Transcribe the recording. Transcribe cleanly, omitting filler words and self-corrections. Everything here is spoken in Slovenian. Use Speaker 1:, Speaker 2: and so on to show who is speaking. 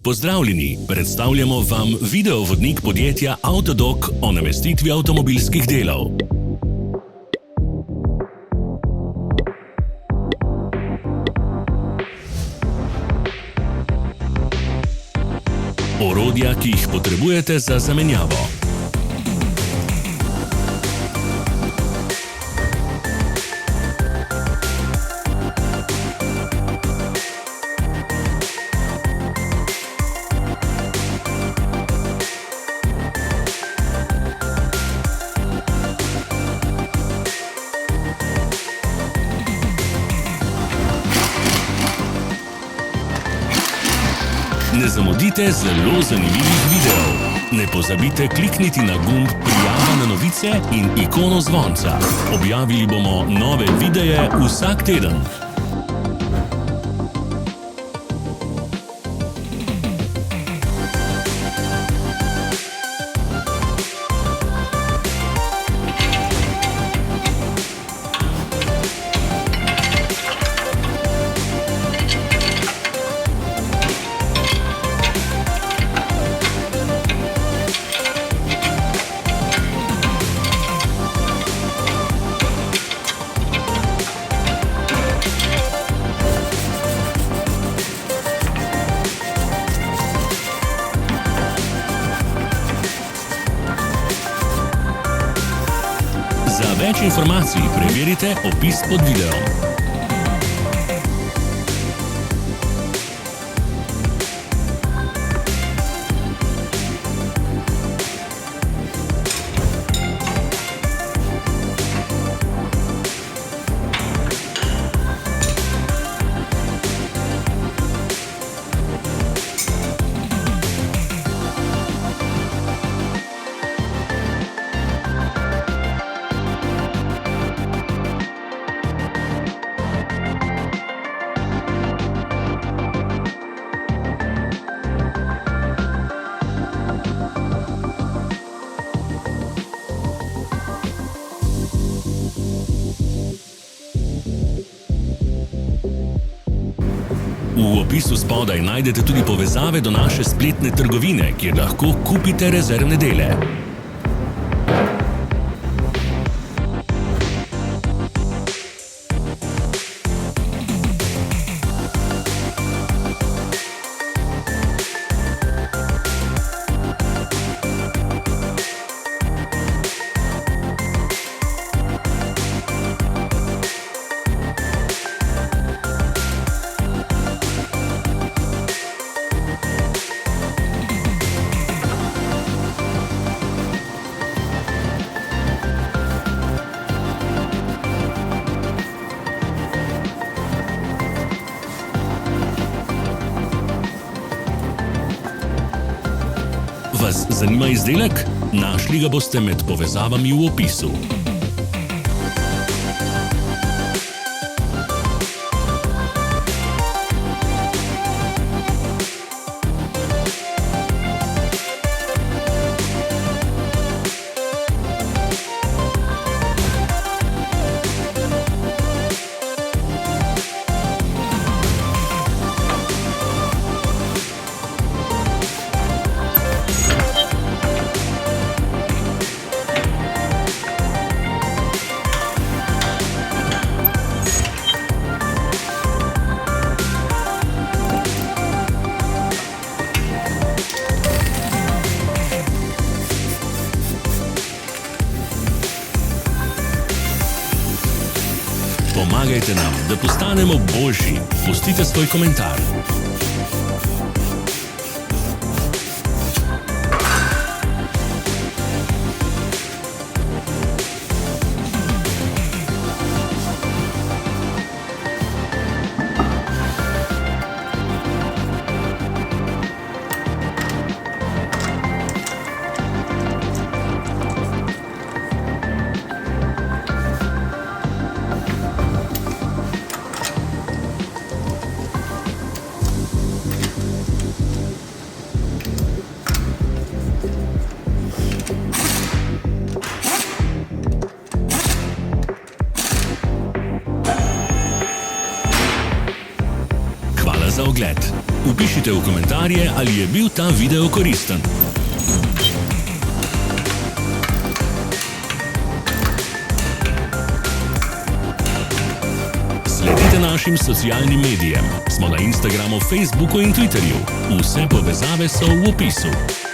Speaker 1: Pozdravljeni, predstavljamo vam videovodnik podjetja Avtodok o namestitvi avtomobilskih delov. Orodja, ki jih potrebujete za zamenjavo. Ne zamudite zelo zanimivih videov. Ne pozabite klikniti na gumb Prijava na novice in ikono zvonca. Objavili bomo nove videe vsak teden. Za več informacij preverite opis pod videom. V opisu spodaj najdete tudi povezave do naše spletne trgovine, kjer lahko kupite rezervne dele. Vas zanima izdelek? Našli ga boste med povezavami v opisu. Pomagajte nam, da postanemo boljši. Pustite svoj komentar. za ogled. Vpišite v komentarje, ali je bil ta video koristen. Sledite našim socialnim medijem. Smo na Instagramu, Facebooku in Twitterju. Vse povezave so v opisu.